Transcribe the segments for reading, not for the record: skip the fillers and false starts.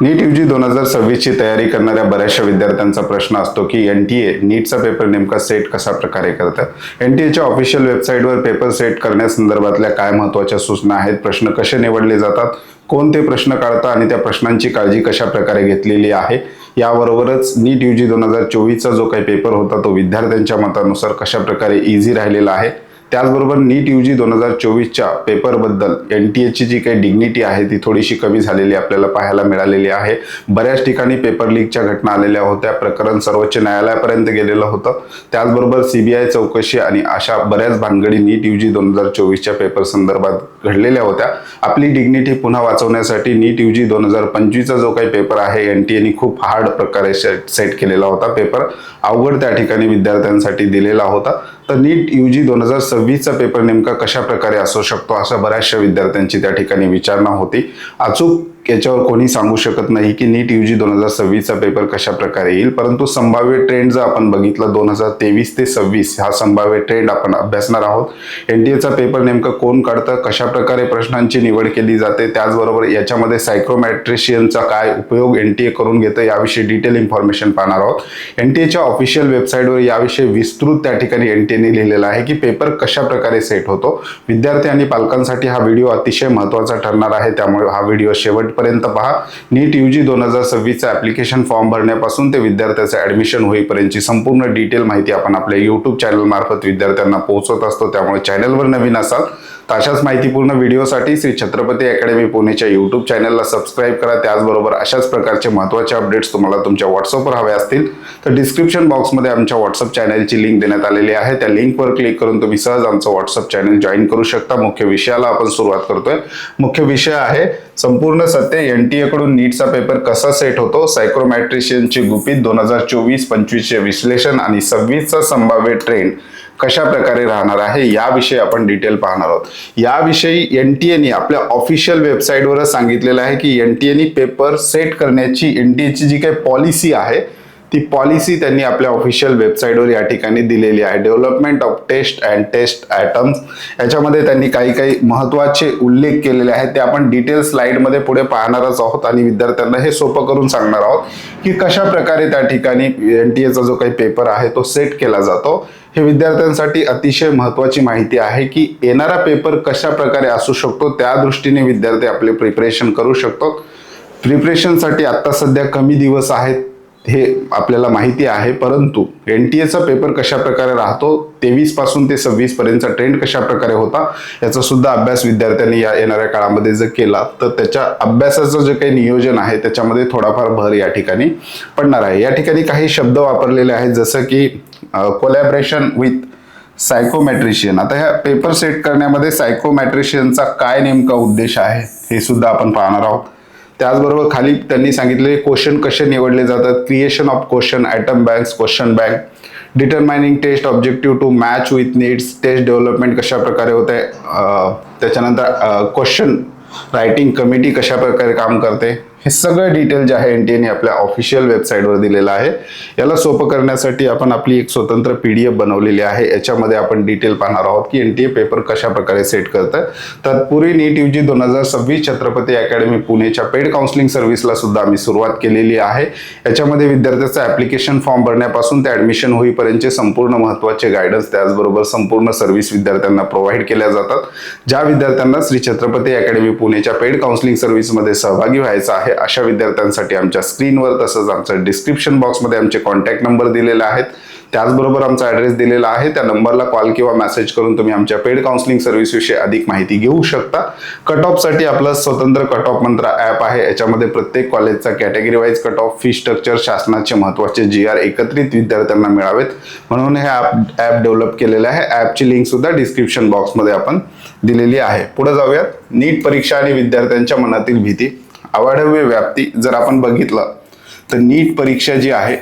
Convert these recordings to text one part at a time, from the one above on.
नीट UG 2026 ची तयारी करणाऱ्या बऱ्याचशा विद्यार्थ्यांचा प्रश्न असतो की एनटीए नीटचा पेपर नेमका सेट कशा प्रकारे करतं। एनटीएच्या ऑफिशियल वेबसाईटवर पेपर सेट करण्यासंदर्भातल्या काय महत्त्वाच्या सूचना आहेत, प्रश्न कसे निवडले जातात, कोणते प्रश्न काढतात आणि त्या प्रश्नांची काळजी कशा प्रकारे घेतलेली आहे, याबरोबरच नीट यूजी 2024 चा जो काही पेपर होता तो विद्यार्थ्यांच्या मतानुसार कशा प्रकारे इझी राहिलेला आहे, त्याचबरोबर नीट यूजी 2024 च्या पेपरबद्दल एनटीएची जी काही डिग्निटी आहे ती थोडीशी कमी झालेली आपल्याला पाहायला मिळालेली आहे। बऱ्याच ठिकाणी पेपर लीकच्या घटना आलेल्या होत्या, प्रकरण सर्वोच्च न्यायालयापर्यंत गेलेलं होतं। त्याचबरोबर सीबीआय चौकशी आणि अशा बऱ्याच भानगडी नीट यूजी 2024 च्या पेपर संदर्भात घडलेल्या होत्या। आपली डिग्निटी पुन्हा वाचवण्यासाठी नीट यूजी 2025 चा जो काही पेपर आहे एनटीएने खूप हार्ड प्रकारे सेट केलेला होता। पेपर अवघड त्या ठिकाणी विद्यार्थ्यांसाठी दिलेला होता। तर नीट यूजी 2026 चा पेपर नेमका कशा प्रकारे असू शकतो अशा बऱ्याचशा विद्यार्थ्यांची त्या ठिकाणी विचारणा होती। अचूक याच्यावर कोणी सांगू शकत नाही की नीट यूजी 2026 चा पेपर कशा प्रकारे येईल, परंतु संभाव्य ट्रेंड जर आपण बघितलं 2023 ते 26 हा संभाव्य ट्रेंड आपण अभ्यासणार आहोत। एनटीएचा पेपर नेमका कोण काढतं, कशा प्रकारे प्रश्नांची निवड केली जाते, त्याचबरोबर याच्यामध्ये सायक्रोमॅट्रिशियनचा काय उपयोग एनटीए करून घेतं याविषयी डिटेल इन्फॉर्मेशन पाहणार आहोत। एनटीएच्या ऑफिशियल वेबसाईटवर याविषयी विस्तृत त्या ठिकाणी एनटीएने लिहिलेलं आहे की पेपर कशा प्रकारे सेट होतो। विद्यार्थी आणि पालकांसाठी हा व्हिडिओ अतिशय महत्त्वाचा ठरणार आहे, त्यामुळे हा व्हिडिओ शेवटपर्यंत पहा। नीट यूजी 2026 चा ऍप्लिकेशन फॉर्म भरण्यापासून ते विद्यार्थ्याचे ऍडमिशन होईपर्यंतची संपूर्ण डिटेल माहिती आपण आपल्या युट्यूब चॅनल मार्फत विद्यार्थ्यांना पोहोचवत असतो, त्यामुळे चॅनलवर नवीन असाल तर अशाच माहितीपूर्ण व्हिडिओसाठी श्री छत्रपती अकॅडमी पुणेच्या युट्यूब चॅनलला सबस्क्राईब करा। त्याचबरोबर अशाच प्रकारचे महत्त्वाचे अपडेट्स तुम्हाला तुमच्या व्हॉट्सअपवर हवे असतील तर डिस्क्रिप्शन बॉक्समध्ये आमच्या व्हॉट्सअप चॅनलची लिंक देण्यात आलेली आहे, त्या लिंकवर क्लिक करून तुम्ही सहज आमचं व्हॉट्सअप चॅनल जॉईन करू शकता। मुख्य विषयाला आपण सुरुवात करतोय। मुख्य विषय आहे संपूर्ण सत्य, एनटीए कडून नीटचा पेपर कसा सेट होतो, सायक्रोमॅट्रिशियनची गुपित, 2024-25 चे विश्लेषण आणि 26 चा संभाव्य ट्रेंड कशा प्रकारे राहणार आहे याविषयी आपण डिटेल पाहणार आहोत। याविषयी एनटीएने आपल्या ऑफिशियल वेबसाईटवरच सांगितलेलं आहे की एनटीएने पेपर सेट करण्याची एनटीएची जी काही पॉलिसी आहे ती पॉलिसी त्यांनी आपल्या ऑफिशियल वेबसाईटवर या ठिकाणी दिलेली आहे। Development of test and test items याच्यामध्ये त्यांनी काही महत्त्वाचे उल्लेख केलेले आहेत, ते आपण डिटेल स्लाइडमध्ये पुढे पाहणारच आहोत आणि विद्यार्थ्यांना हे सोपं करून सांगणार आहोत की कशा प्रकारे त्या ठिकाणी एनटीएचा जो काही पेपर आहे तो सेट केला जातो। हे विद्यार्थ्यांसाठी अतिशय महत्त्वाची माहिती आहे की येणारा पेपर कशा प्रकारे असू शकतो, त्या दृष्टीने विद्यार्थी आपले प्रिपरेशन करू शकतो। प्रिपरेशनसाठी आता सध्या कमी दिवस आहेत हे आपल्याला माहिती आहे, परंतु एनटीएचा पेपर कशा प्रकारे राहतो, 23 पासून ते 26 पर्यंतचा ट्रेंड कशा प्रकारे होता याचा सुद्धा अभ्यास विद्यार्थ्यांनी या येणाऱ्या काळामध्ये जर केला तर त्याच्या अभ्यासाचं जे काही नियोजन आहे त्याच्यामध्ये थोडाफार भर या ठिकाणी पडणार आहे। या ठिकाणी काही शब्द वापरलेले आहेत जसं की कोलॅबरेशन विथ सायकोमॅट्रिशियन। आता ह्या पेपर सेट करण्यामध्ये सायकोमॅट्रिशियनचा काय नेमका उद्देश आहे हे सुद्धा आपण पाहणार आहोत। त्याचबरोबर खाली त्यांनी सांगितलेले क्वेश्चन कसे निवडले जातात, creation of question, item banks, question bank, determining test objective to match with needs, test development कशा प्रकारे होते, त्याच्यानंतर क्वेश्चन रायटिंग कमिटी कशा प्रकारे काम करते, हे सगळं डिटेल जे आहे एनटीएने आपल्या ऑफिशियल वेबसाईटवर दिलेलं आहे। याला सोपं करण्यासाठी आपण आपली एक स्वतंत्र पीडीएफ बनवलेली आहे, याच्यामध्ये आपण डिटेल पाहणार आहोत की एनटीए पेपर कशा प्रकारे सेट करतं। तत्पूर्वी नीट यूजी 2026 छत्रपती अकॅडमी पुणेच्या पेड काउन्सिलिंग सर्व्हिसला सुद्धा आम्ही सुरुवात केलेली आहे। याच्यामध्ये विद्यार्थ्याचा ऍप्लिकेशन फॉर्म भरण्यापासून ते ऍडमिशन होईपर्यंतचे संपूर्ण महत्त्वाचे गायडन्स, त्याचबरोबर संपूर्ण सर्व्हिस विद्यार्थ्यांना प्रोव्हाइड केल्या जातात। ज्या विद्यार्थ्यांना श्री छत्रपती अकॅडमी पुणेच्या पेड काउन्सिलिंग सर्व्हिसमध्ये सहभागी व्हायचं आहे अशा विद्यार्थ्यांसाठी आमच्या स्क्रीनवर तसंच आमच्या डिस्क्रिप्शन बॉक्समध्ये आमचे कॉन्टॅक्ट नंबर दिलेले आहेत, त्याचबरोबर आमचा ॲड्रेस दिलेला आहे, त्या नंबरला कॉल किंवा मेसेज करून तुम्ही आमच्या पेड काउन्सिलिंग सर्व्हिस विषयी अधिक माहिती घेऊ शकता। कट ऑफसाठी आपलं स्वतंत्र कट ऑफ मंत्र ॲप आहे, याच्यामध्ये प्रत्येक कॉलेजचा category wise cut off, fee structure, शासनाचे महत्त्वाचे GR एकत्रित विद्यार्थ्यांना मिळावेत म्हणून हे ॲप डेव्हलप केलेलं आहे। ॲपची लिंक सुद्धा डिस्क्रिप्शन बॉक्समध्ये आपण दिलेली आहे। पुढे जाऊयात, नीट परीक्षा आणि विद्यार्थ्यांच्या मनातील भीती, अवाढव्य व्याप्ती। जर आपण बघितलं तर नीट परीक्षा जी आहे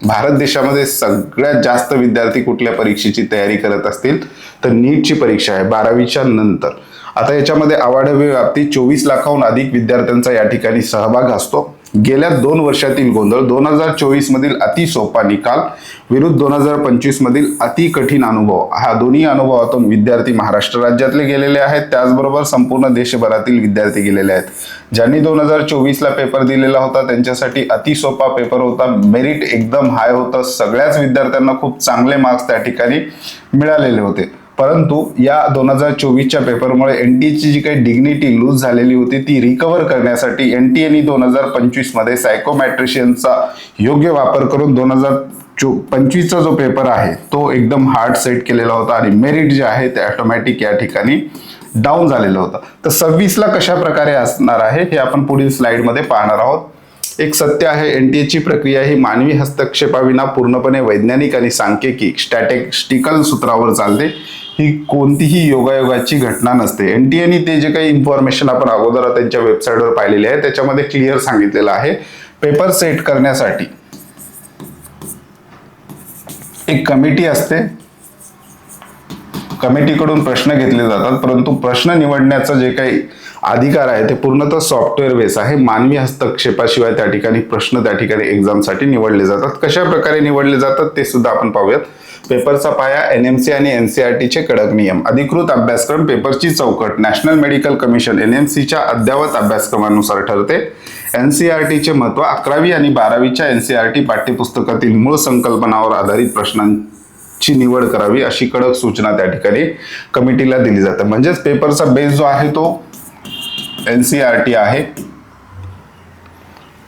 भारत देशामध्ये सगळ्यात जास्त विद्यार्थी कुठल्या परीक्षेची तयारी करत असतील तर नीटची परीक्षा आहे 12वीच्या नंतर। आता याच्यामध्ये अवाढव्य व्याप्ती 24 लाखाहून अधिक विद्यार्थ्यांचा या ठिकाणी सहभाग असतो। गेल्या 2 वर्षातील गोंधळ, 2024 मधील अति सोपा निकाल विरुद्ध 2025 मधील अति कठीण अनुभव. हा दोन्ही अनुभवातून विद्यार्थी महाराष्ट्र राज्यातले गेलेले आहेत, त्याचबरोबर संपूर्ण देशभरातील विद्यार्थी गेलेले आहेत. ज्यांनी 2024ला पेपर दिलेला होता त्यांच्यासाठी अति सोपा पेपर होता, मेरिट एकदम हाय होतं, सगळ्याच विद्यार्थ्यांना खूप चांगले मार्क्स त्या ठिकाणी मिळालेले होते. परंतु या 2024च्या पेपरमुळे एनटीएची जी काही डिग्निटी लूज झालेली होती ती रिकव्हर करण्यासाठी एनटीएने 2025 मध्ये सायकोमॅट्रिशियनचा योग्य वापर करून 2025चा जो पेपर आहे तो एकदम हार्ड सेट केलेला होता आणि मेरिट जे आहे ते ऑटोमॅटिक या ठिकाणी डाऊन झालेलं होतं. तर 26ला कशा प्रकारे असणार आहे हे आपण पुढील स्लाइडमध्ये पाहणार आहोत. एक सत्य आहे, एनटीएची प्रक्रिया ही मानवी हस्तक्षेपाविना पूर्णपणे वैज्ञानिक आणि सांख्यिकी स्टॅटिस्टिकल सूत्रावर चालते. ही कोणतीही योगायोगाची घटना नसते. एनटीएने ते जे काही इन्फॉर्मेशन आपण अगोदर त्यांच्या वेबसाईटवर पाहिलेली आहे त्याच्यामध्ये क्लिअर सांगितलेलं आहे, पेपर सेट करण्यासाठी एक कमिटी असते, कमिटीकडून प्रश्न घेतले जातात, परंतु प्रश्न निवडण्याचं जे काही अधिकार आहे ते पूर्णतः सॉफ्टवेअर बेस आहे. मानवी हस्तक्षेपाशिवाय त्या ठिकाणी प्रश्न त्या ठिकाणी एक्झामसाठी निवडले जातात. कशा प्रकारे निवडले जातात ते सुद्धा आपण पाहूयात. पेपरचा पाया, एनएमसी आणि एनसीआरटीचे कडक नियम, अधिकृत अभ्यासक्रम, पेपरची चौकट नॅशनल मेडिकल कमिशन एनएमसीच्या अद्ययावत अभ्यासक्रमानुसार ठरते. एनसीआरटीचे महत्व, 11वी आणि 12वीच्या एनसीआरटी पाठ्यपुस्तकातील मूळ संकल्पनावर आधारित प्रश्नांची निवड करावी अशी कडक सूचना त्या ठिकाणी कमिटीला दिली जाते. म्हणजेच पेपरचा बेस जो आहे तो एनसीआरटी आहे.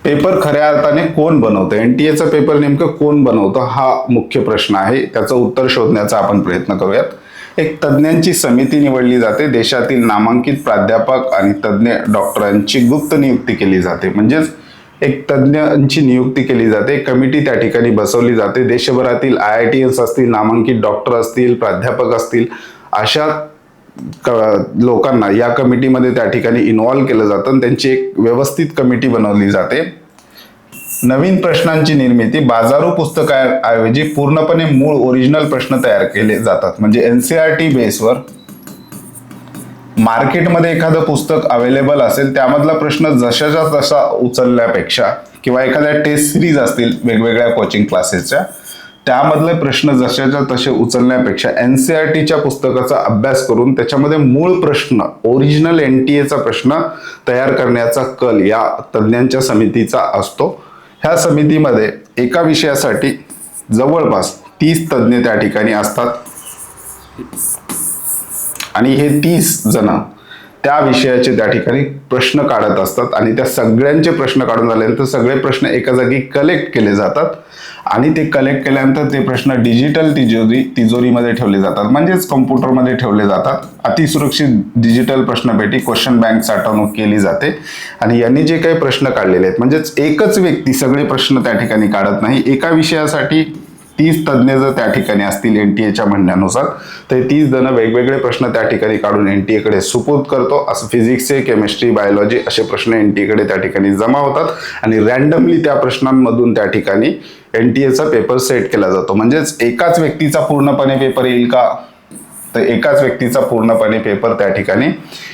पेपर खऱ्या अर्थाने कोण बनवतं, एनटीएचा पेपर नेमकं कोण बनवतं हा मुख्य प्रश्न आहे. त्याचं उत्तर शोधण्याचा आपण प्रयत्न करूयात. एक तज्ज्ञांची समिती निवडली जाते, देशातील नामांकित प्राध्यापक आणि तज्ज्ञ डॉक्टरांची गुप्त नियुक्ती केली जाते. म्हणजेच एक तज्ज्ञांची नियुक्ती केली जाते, कमिटी त्या ठिकाणी बसवली जाते. देशभरातील IITs असतील, नामांकित डॉक्टर असतील, प्राध्यापक असतील, अशा लोकांना या कमिटीमध्ये त्या ठिकाणी इन्व्हॉल्व केलं जातं आणि त्यांची एक व्यवस्थित कमिटी बनवली जाते. नवीन प्रश्नांची निर्मिती, बाजारू पुस्तकाऐवजी पूर्णपणे मूळ ओरिजिनल प्रश्न तयार केले जातात. म्हणजे एनसीआरटी बेसवर मार्केटमध्ये एखादं पुस्तक अवेलेबल असेल त्यामधला प्रश्न जशाच्या तसा उचलण्यापेक्षा किंवा एखाद्या टेस्ट सिरीज असतील वेगवेगळ्या कोचिंग क्लासेसच्या त्यामधले प्रश्न जशाच्या तसे उचलण्यापेक्षा एनसीआरटीच्या पुस्तकाचा अभ्यास करून त्याच्यामध्ये मूळ प्रश्न, ओरिजिनल एनटीएचा प्रश्न तयार करण्याचा कल या तज्ज्ञांच्या समितीचा असतो. ह्या समितीमध्ये एका विषयासाठी जवळपास 30 तज्ज्ञ त्या ठिकाणी असतात आणि हे 30 जण त्या विषयाचे त्या ठिकाणी प्रश्न काढत असतात आणि त्या सगळ्यांचे प्रश्न काढून झाल्यानंतर सगळे प्रश्न एका जागी कलेक्ट केले जातात आणि ते कलेक्ट केल्यानंतर ते प्रश्न डिजिटल तिजोरीमध्ये ठेवले जातात. म्हणजेच कॉम्प्युटरमध्ये ठेवले जातात. अतिसुरक्षित डिजिटल प्रश्नपेटी क्वेश्चन बँक साठवणूक केली जाते आणि यांनी जे काही प्रश्न काढलेले आहेत, म्हणजेच एकच व्यक्ती सगळे प्रश्न त्या ठिकाणी काढत नाही. एका विषयासाठी 30 तज्ज्ञ जर त्या ठिकाणी असतील एनटीएच्या म्हणण्यानुसार तर 30 जण वेगवेगळे प्रश्न त्या ठिकाणी काढून एनटीएकडे सुपूर्द करतो. असं फिजिक्सचे, केमिस्ट्री, बायोलॉजी असे प्रश्न एनटीएकडे त्या ठिकाणी जमा होतात आणि रॅन्डमली त्या प्रश्नांमधून त्या ठिकाणी एनटीएचा पेपर सेट केला जातो. म्हणजेच एकाच व्यक्तीचा पूर्णपणे पेपर येईल का, तर एकाच व्यक्तीचा पूर्णपणे पेपर त्या ठिकाणी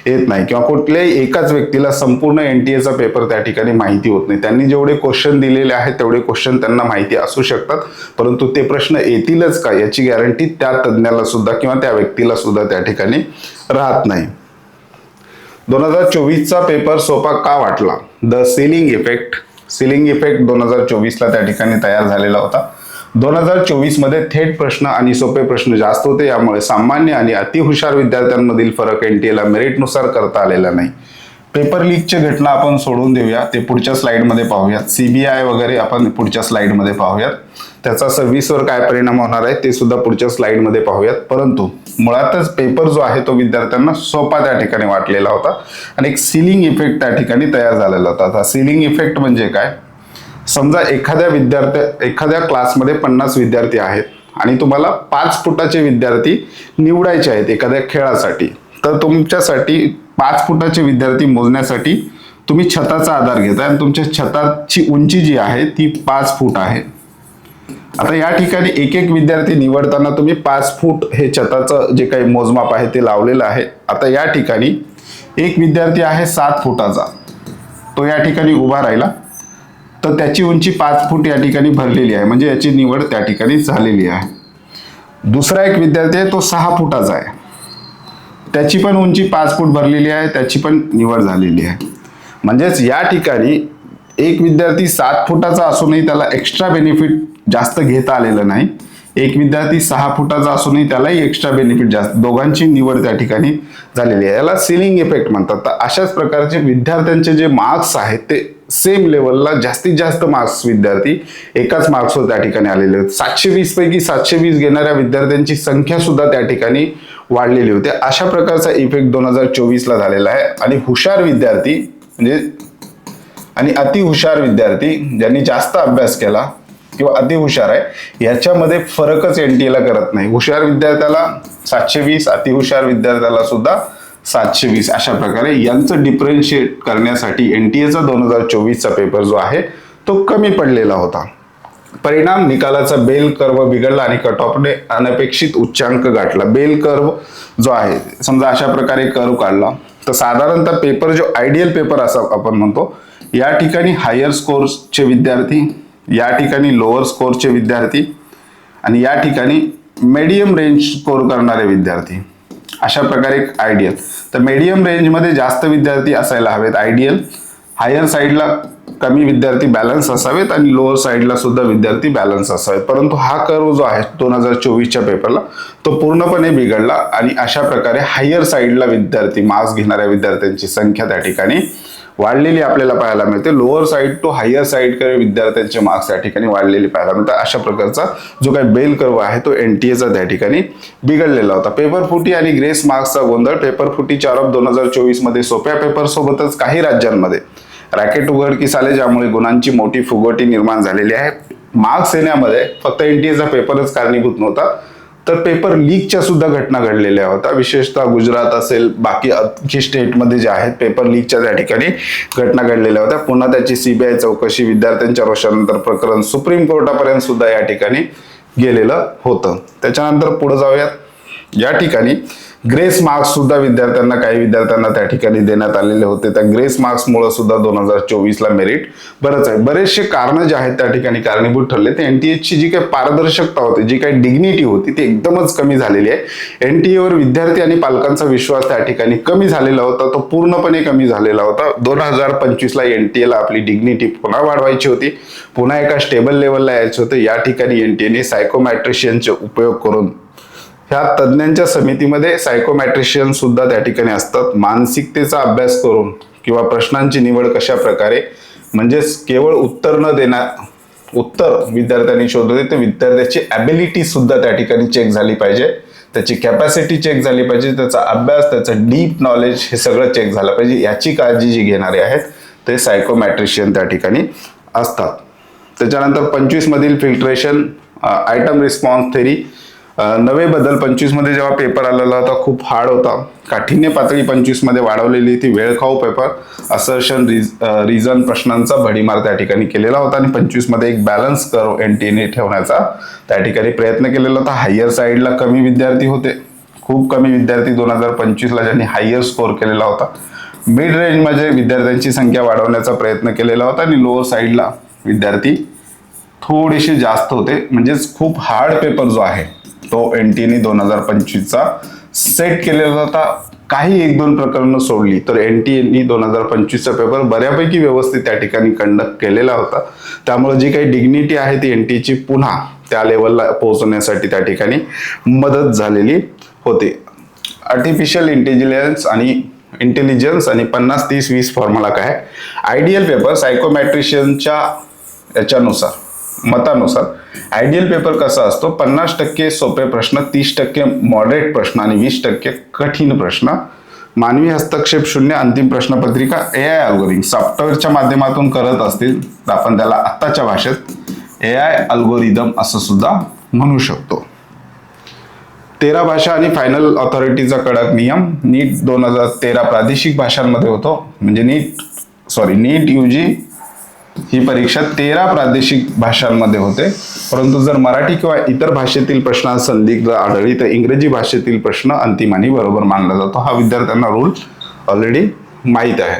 येत नाही किंवा कुठल्याही एकाच व्यक्तीला संपूर्ण एनटीएचा पेपर त्या ठिकाणी माहिती होत नाही. त्यांनी जेवढे क्वेश्चन दिलेले आहेत तेवढे क्वेश्चन त्यांना माहिती असू शकतात, परंतु ते प्रश्न येतीलच का याची गॅरंटी त्या तज्ज्ञाला सुद्धा किंवा त्या व्यक्तीला सुद्धा त्या ठिकाणी राहत नाही. 2024चा पेपर सोपा का वाटला? The ceiling effect. Ceiling effect 2024ला त्या ठिकाणी तयार झालेला होता. 2024 मध्ये थेट प्रश्न आणि सोपे प्रश्न जास्त होते, यामुळे सामान्य आणि अतिहुशार विद्यार्थ्यांमधील फरक एनटीएला मेरिटनुसार करता आलेला नाही. पेपर लीकची घटना आपण सोडून देऊया, ते पुढच्या स्लाइडमध्ये पाहूयात. सीबीआय वगैरे आपण पुढच्या स्लाइडमध्ये पाहूयात. त्याचा सर्व्हिसवर काय परिणाम होणार आहे ते सुद्धा पुढच्या स्लाइडमध्ये पाहूयात. परंतु मुळातच पेपर जो आहे तो विद्यार्थ्यांना सोपा त्या ठिकाणी वाटलेला होता आणि एक सिलिंग इफेक्ट त्या ठिकाणी तयार झालेला होता. आता सिलिंग इफेक्ट म्हणजे काय? समजा एखाद्या क्लासमध्ये 50 विद्यार्थी आहेत आणि तुम्हाला 5 फुटाचे विद्यार्थी निवडायचे आहेत एखाद्या खेळासाठी, तर तुमच्यासाठी 5 फुटाचे विद्यार्थी मोजण्यासाठी तुम्ही छताचा आधार घेताय आणि तुमच्या छताची उंची जी आहे ती 5 फूट आहे. आता या ठिकाणी एक एक विद्यार्थी निवडताना तुम्ही 5 फूट हे छताचं जे काही मोजमाप आहे ते लावलेलं आहे. आता या ठिकाणी एक विद्यार्थी आहे 7 फुटाचा, तो या ठिकाणी उभा राहिला तर त्याची उंची 5 फूट या ठिकाणी भरलेली आहे, म्हणजे याची निवड त्या ठिकाणी झालेली आहे. दुसरा एक विद्यार्थी आहे तो 6 फुटाचा आहे, त्याची पण उंची 5 फूट भरलेली आहे, त्याची पण निवड झालेली आहे. म्हणजेच या ठिकाणी एक विद्यार्थी 7 फुटाचा असूनही त्याला एक्स्ट्रा बेनिफिट जास्त घेता आलेलं नाही. एक विद्यार्थी 6 फुटाचा असूनही त्यालाही एक्स्ट्रा बेनिफिट जास्त, दोघांची निवड त्या ठिकाणी झालेली आहे. याला सिलिंग इफेक्ट म्हणतात. तर अशाच प्रकारचे विद्यार्थ्यांचे जे मार्क्स आहेत ते सेम लेवलला जास्तीत जास्त मार्क्स विद्यार्थी एकाच मार्क्सवर त्या ठिकाणी आलेले आहेत. 720 पैकी 720 घेणाऱ्या विद्यार्थ्यांची संख्या सुद्धा त्या ठिकाणी वाढलेली होती. अशा प्रकारचा इफेक्ट 2024 ला झालेला आहे. आणि हुशार विद्यार्थी म्हणजे आणि अतिहुशार विद्यार्थी ज्यांनी जास्त अभ्यास केला किंवा अतिहुशार आहे याच्यामध्ये फरकच एनटीए ला करत नाही. हुशार विद्यार्थ्याला 720, अतिहुशार विद्यार्थ्याला सुद्धा 720. अशा प्रकारे यांचं डिफरन्शिएट करण्यासाठी एनटीएचा 2024चा पेपर जो आहे तो कमी पडलेला होता. परिणाम निकालाचा बेल कर्व बिघडला आणि कट ऑफने अनपेक्षित उच्चांक गाठला. बेल कर्व जो आहे, समजा अशा प्रकारे कर्व काढला तर साधारणतः पेपर जो आयडियल पेपर असं आपण म्हणतो, या ठिकाणी हायर स्कोरचे विद्यार्थी, या ठिकाणी लोअर स्कोरचे विद्यार्थी आणि या ठिकाणी मीडियम रेंज स्कोर करणारे विद्यार्थी, अशा प्रकारे एक आयडियल. तर मीडियम रेंजमध्ये जास्त विद्यार्थी असायला हवेत आयडियल, हायर साईडला कमी विद्यार्थी बॅलन्स असावेत आणि लोअर साईडला सुद्धा विद्यार्थी बॅलन्स असावेत. परंतु हा कर्व जो आहे 2024च्या पेपरला तो पूर्णपणे बिघडला आणि अशा प्रकारे हायर साईडला विद्यार्थी, मार्क्स घेणाऱ्या विद्यार्थ्यांची संख्या त्या ठिकाणी वाढलेली आपल्याला पाहायला मिळते. लोअर साईड टू हायर साईडकडे विद्यार्थ्यांचे मार्क्स त्या ठिकाणी वाढलेली पाहायला मिळतात. अशा प्रकारचा जो काही बेल कर्व आहे तो एनटीएचा त्या ठिकाणी बिघडलेला होता. पेपर फुटी आणि ग्रेस मार्क्सचा गोंधळ. पेपर फुटी 4 ऑफ 2024 मध्ये सोप्या पेपर सोबतच काही राज्यांमध्ये रॅकेट उघडकीस आले, ज्यामुळे गुणांची मोठी फुगवटी निर्माण झालेली आहे. मार्क्स येण्यामध्ये फक्त एनटीएचा पेपरच कारणीभूत नव्हता, तर पेपर लीकच्या सुद्धा घटना घडलेल्या होत्या. विशेषतः गुजरात असेल, बाकी आणखी स्टेटमध्ये जे आहेत पेपर लीकच्या त्या ठिकाणी घटना घडलेल्या होत्या. पुन्हा त्याची सीबीआय चौकशी, विद्यार्थ्यांच्या रोषानंतर प्रकरण सुप्रीम कोर्टापर्यंत सुद्धा या ठिकाणी गेलेलं होतं. त्याच्यानंतर पुढे जाऊयात. या ठिकाणी ग्रेस मार्क्स सुद्धा विद्यार्थ्यांना, काही विद्यार्थ्यांना त्या ठिकाणी देण्यात आलेले होते. त्या ग्रेस मार्क्समुळे सुद्धा 2024ला मेरिट बरंच आहे. बरेचसे कारण जे आहेत त्या ठिकाणी कारणीभूत ठरले. ते एनटीएची जी काही पारदर्शकता होती, जी काही डिग्निटी होती ती एकदमच कमी झालेली आहे. एनटीएवर विद्यार्थी आणि पालकांचा विश्वास त्या ठिकाणी कमी झालेला होता, तो पूर्णपणे कमी झालेला होता. 2025ला एनटीएला आपली डिग्निटी पुन्हा वाढवायची होती, पुन्हा एका स्टेबल लेवलला यायचं होतं. या ठिकाणी एनटीएने सायकोमॅट्रिशियनचे उपयोग करून, ह्या तज्ज्ञांच्या समितीमध्ये सायकोमॅट्रिशियन सुद्धा त्या ठिकाणी असतात, मानसिकतेचा अभ्यास करून किंवा प्रश्नांची निवड कशा प्रकारे, म्हणजेच केवळ उत्तर न देणार, उत्तर विद्यार्थ्यांनी शोधले तर विद्यार्थ्याची ॲबिलिटी सुद्धा त्या ठिकाणी चेक झाली पाहिजे, त्याची कॅपॅसिटी चेक झाली पाहिजे, त्याचा अभ्यास, त्याचं डीप नॉलेज हे सगळं चेक झालं पाहिजे. याची काळजी जी घेणारे आहेत ते सायकोमॅट्रिशियन त्या ठिकाणी असतात. त्याच्यानंतर 25 मधील फिल्ट्रेशन, आयटम रिस्पॉन्स थेरी, नवे बदल. 25 मध्ये जेव्हा पेपर आलेला होता खूप हार्ड होता, काठिण्य पातळी 25 मध्ये वाढवलेली ती, वेळखाऊ पेपर, असर्शन रिझन प्रश्नांचा भडीमार त्या ठिकाणी केलेला होता आणि 25 मध्ये एक बॅलन्स कर्व एनटीएने ठेवण्याचा त्या ठिकाणी प्रयत्न केलेला होता. हायर साईडला कमी विद्यार्थी होते, खूप कमी विद्यार्थी 2025ला ज्यांनी हायर स्कोर केलेला होता. मिड रेंजमध्ये विद्यार्थ्यांची संख्या वाढवण्याचा प्रयत्न केलेला होता आणि लोअर साईडला विद्यार्थी थोडेसे जास्त होते. म्हणजेच खूप हार्ड पेपर जो आहे तो एनटीएने 2025चा सेट केलेला होता. काही 1-2 प्रकरणं सोडली तर एनटीएने 2025चा पेपर बऱ्यापैकी व्यवस्थित त्या ठिकाणी कंडक्ट केलेला होता. त्यामुळे जी काही डिग्निटी आहे ती एनटीएची पुन्हा त्या लेवलला पोहोचण्यासाठी त्या ठिकाणी मदत झालेली होती. आर्टिफिशियल इंटेलिजन्स आणि 50-30-20 फॉर्म्युला काय? आयडियल पेपर सायकोमॅट्रिशियनच्या याच्यानुसार, मतानुसार आयडियल पेपर कसा असतो, 50% सोपे प्रश्न, 30% मॉडरेट प्रश्न आणि 20% कठीण प्रश्न. मानवी हस्तक्षेप 0. अंतिम प्रश्नपत्रिका एआय अल्गोरिदम सॉफ्टवेअरच्या माध्यमातून करत असतील तर आपण त्याला आत्ताच्या भाषेत एआय अल्गोरिदम असं सुद्धा म्हणू शकतो. 13 भाषा आणि फायनल ऑथॉरिटीचा कडक नियम. नीट 2013 प्रादेशिक भाषांमध्ये होतो, म्हणजे नीट यूजी ही परीक्षा 13 प्रादेशिक भाषांमध्ये होते. परंतु जर मराठी किंवा इतर भाषेतील प्रश्नात संदिग्ध आढळली तर इंग्रजी भाषेतील प्रश्न अंतिम आणि बरोबर मानला जातो. हा विद्यार्थ्यांना रूल ऑलरेडी माहीत आहे.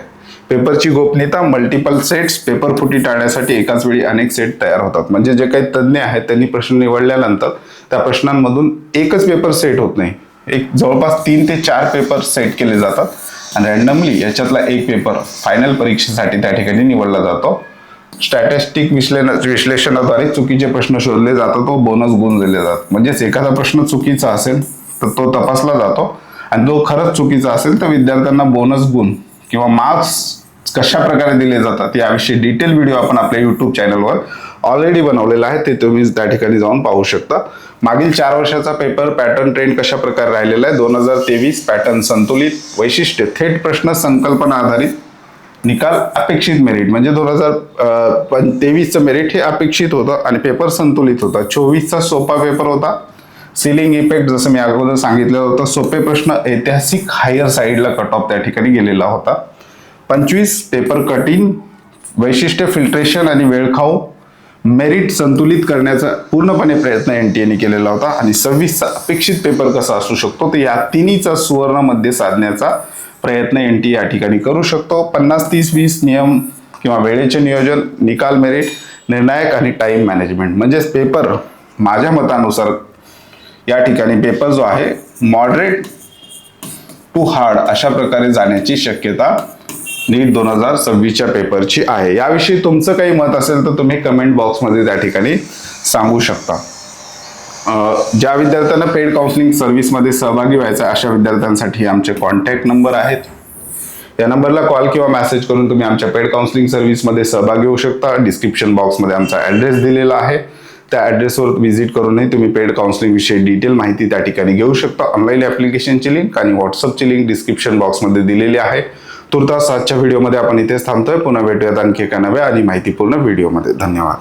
पेपरची गोपनीयता, मल्टिपल सेट्स, पेपर फुटी टाळण्यासाठी एकाच वेळी अनेक सेट तयार होतात. म्हणजे जे काही तज्ज्ञ आहेत त्यांनी प्रश्न निवडल्यानंतर त्या प्रश्नांमधून एकच पेपर सेट होत नाही, एक जवळपास 3 ते 4 पेपर सेट केले जातात आणि रॅन्डमली याच्यातला एक पेपर फायनल परीक्षेसाठी त्या ठिकाणी निवडला जातो. स्टॅटिस्टिक विश्लेषणाद्वारे चुकीचे प्रश्न शोधले जातात व बोनस गुण दिले जातात. म्हणजेच एखादा प्रश्न चुकीचा असेल तर तो तपासला जातो आणि जो खरंच चुकीचा असेल तर विद्यार्थ्यांना बोनस गुण किंवा मार्क्स कशा प्रकारे दिले जातात याविषयी डिटेल व्हिडिओ आपण आपल्या युट्यूब चॅनलवर ऑलरेडी बनवलेला आहे, ते तुम्ही त्या ठिकाणी जाऊन पाहू शकता. मागील 4 वर्षाचा पेपर पॅटर्न ट्रेंड कशा प्रकारे राहिलेला आहे. 2023 पॅटर्न संतुलित, वैशिष्ट्य थेट प्रश्न, संकल्पना आधारित, निकाल अपेक्षित मेरिट. म्हणजे 2023चं मेरिट हे अपेक्षित होतं आणि पेपर संतुलित होता. 24चा सोपा पेपर होता. सिलिंग इफेक्ट जसं मी अगोदर सांगितलं होतं, सोपे प्रश्न, ऐतिहासिक हायर साईडला कट ऑफ त्या ठिकाणी गेलेला होता. 25 पेपर कठीण, वैशिष्ट्य फिल्ट्रेशन आणि वेळखाऊ, मेरिट संतुलित करण्याचा पूर्णपणे प्रयत्न एनटीएने केलेला होता. आणि 26चा अपेक्षित पेपर कसा असू शकतो तर या तिन्हीचा सुवर्ण मध्ये साधण्याचा प्रयत्न एनटीए या ठिकाणी करू शकतो. 50-30-20 नियम किंवा वेळेचे नियोजन, निकाल मेरिट, निर्णायक आणि टाइम मॅनेजमेंट. म्हणजेच पेपर माझ्या मतानुसार या ठिकाणी पेपर जो आहे मॉडरेट टू हार्ड अशा प्रकारे जाण्याची शक्यता नीट 2026च्या पेपरची आहे. याविषयी तुमचं काही मत असेल तर तुम्ही कमेंट बॉक्समध्ये त्या ठिकाणी सांगू शकता. ज्या विद्यार्थ्यांना पेड काउन्सिलिंग सर्व्हिसमध्ये सहभागी व्हायचं आहे अशा विद्यार्थ्यांसाठी आमचे कॉन्टॅक्ट नंबर आहेत. या नंबरला कॉल किंवा मेसेज करून तुम्ही आमच्या पेड काउन्सिलिंग सर्व्हिसमध्ये सहभागी होऊ शकता. डिस्क्रिप्शन बॉक्समध्ये आमचा ॲड्रेस दिलेला आहे, त्या ॲड्रेसवर व्हिजिट करूनही तुम्ही पेड काउन्सिलिंग विषयी डिटेल माहिती त्या ठिकाणी घेऊ शकता. ऑनलाईन ॲप्लिकेशनची लिंक आणि व्हॉट्सअपची लिंक डिस्क्रिप्शन बॉक्समध्ये दिलेली आहे. तुर्तास आजच्या व्हिडिओमध्ये आपण इथेच थांबतोय. पुन्हा भेटूयात आणखी एका नव्या आणि माहितीपूर्ण व्हिडिओमध्ये. धन्यवाद.